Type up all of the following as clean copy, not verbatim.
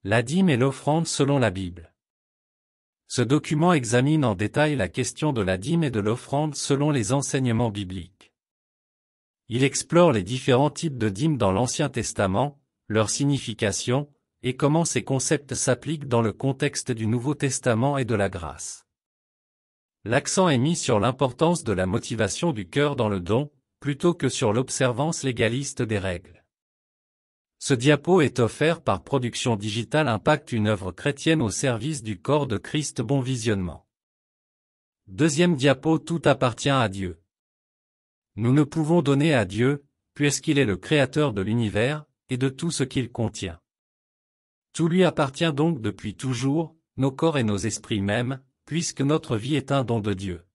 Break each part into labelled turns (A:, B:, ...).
A: La dîme et l'offrande selon la Bible. Ce document examine en détail la question de la dîme et de l'offrande selon les enseignements bibliques. Il explore les différents types de dîmes dans l'Ancien Testament, leur signification, et comment ces concepts s'appliquent dans le contexte du Nouveau Testament et de la grâce. L'accent est mis sur l'importance de la motivation du cœur dans le don, plutôt que sur l'observance légaliste des règles. Ce diapo est offert par Production Digitale Impact, une œuvre chrétienne au service du corps de Christ. Bon visionnement. Deuxième diapo. Tout appartient à Dieu. Nous ne pouvons donner à Dieu, puisqu'il est le créateur de l'univers, et de tout ce qu'il contient. Tout lui appartient donc depuis toujours, nos corps et nos esprits même, puisque notre vie est un don de Dieu.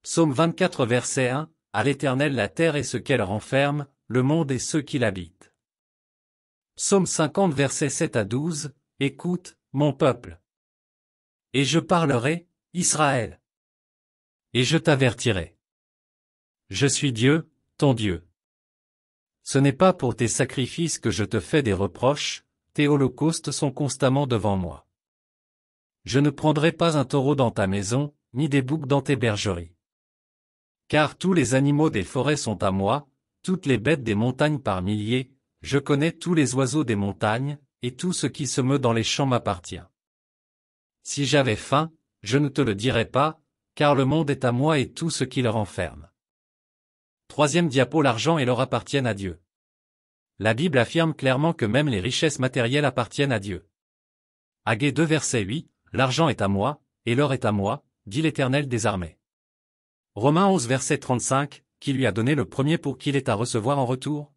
A: Psaume 24 verset 1, à l'Éternel la terre et ce qu'elle renferme, le monde et ceux qui l'habitent. Psaume 50 versets 7 à 12, écoute, mon peuple. Et je parlerai, Israël. Et je t'avertirai. Je suis Dieu, ton Dieu. Ce n'est pas pour tes sacrifices que je te fais des reproches, tes holocaustes sont constamment devant moi. Je ne prendrai pas un taureau dans ta maison, ni des boucs dans tes bergeries. Car tous les animaux des forêts sont à moi, toutes les bêtes des montagnes par milliers, je connais tous les oiseaux des montagnes, et tout ce qui se meut dans les champs m'appartient. Si j'avais faim, je ne te le dirais pas, car le monde est à moi et tout ce qui le renferme. Troisième diapo. L'argent et l'or appartiennent à Dieu. La Bible affirme clairement que même les richesses matérielles appartiennent à Dieu. Agée 2 verset 8, l'argent est à moi, et l'or est à moi, dit l'Éternel des armées. Romains 11 verset 35, qui lui a donné le premier pour qu'il ait à recevoir en retour?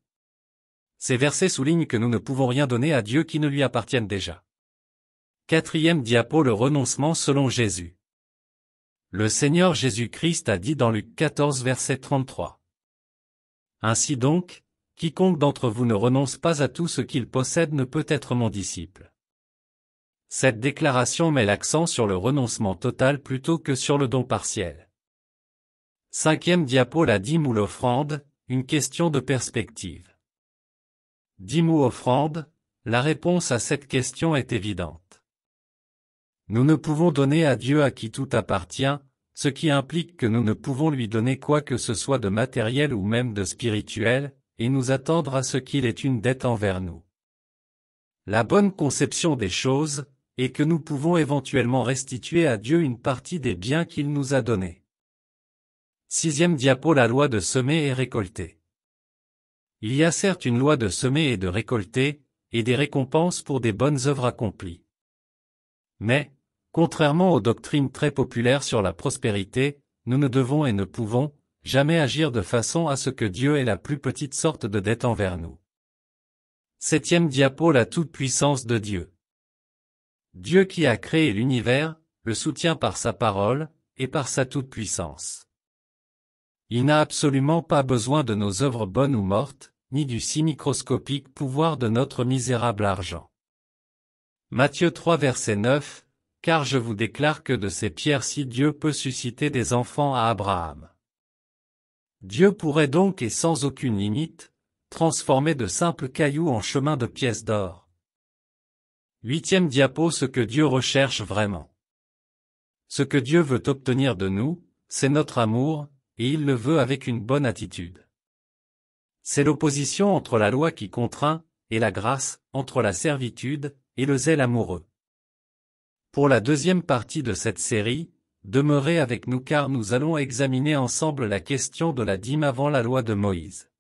A: Ces versets soulignent que nous ne pouvons rien donner à Dieu qui ne lui appartienne déjà. Quatrième diapo. Le renoncement selon Jésus. Le Seigneur Jésus-Christ a dit dans Luc 14 verset 33. Ainsi donc, quiconque d'entre vous ne renonce pas à tout ce qu'il possède ne peut être mon disciple. Cette déclaration met l'accent sur le renoncement total plutôt que sur le don partiel. Cinquième diapo. La dîme ou l'offrande, une question de perspective. Dîme ou offrande, la réponse à cette question est évidente. Nous ne pouvons donner à Dieu à qui tout appartient, ce qui implique que nous ne pouvons lui donner quoi que ce soit de matériel ou même de spirituel, et nous attendre à ce qu'il ait une dette envers nous. La bonne conception des choses est que nous pouvons éventuellement restituer à Dieu une partie des biens qu'il nous a donnés. Sixième diapo. La loi de semer et récolter. Il y a certes une loi de semer et de récolter, et des récompenses pour des bonnes œuvres accomplies. Mais, contrairement aux doctrines très populaires sur la prospérité, nous ne devons et ne pouvons jamais agir de façon à ce que Dieu ait la plus petite sorte de dette envers nous. Septième diapo. La toute-puissance de Dieu. Dieu qui a créé l'univers, le soutient par sa parole, et par sa toute-puissance. Il n'a absolument pas besoin de nos œuvres bonnes ou mortes, ni du si microscopique pouvoir de notre misérable argent. Matthieu 3 verset 9, car je vous déclare que de ces pierres-ci Dieu peut susciter des enfants à Abraham. Dieu pourrait donc et sans aucune limite, transformer de simples cailloux en chemin de pièces d'or. Huitième diapo. Ce que Dieu recherche vraiment. Ce que Dieu veut obtenir de nous, c'est notre amour, et il le veut avec une bonne attitude. C'est l'opposition entre la loi qui contraint, et la grâce, entre la servitude, et le zèle amoureux. Pour la deuxième partie de cette série, demeurez avec nous car nous allons examiner ensemble la question de la dîme avant la loi de Moïse.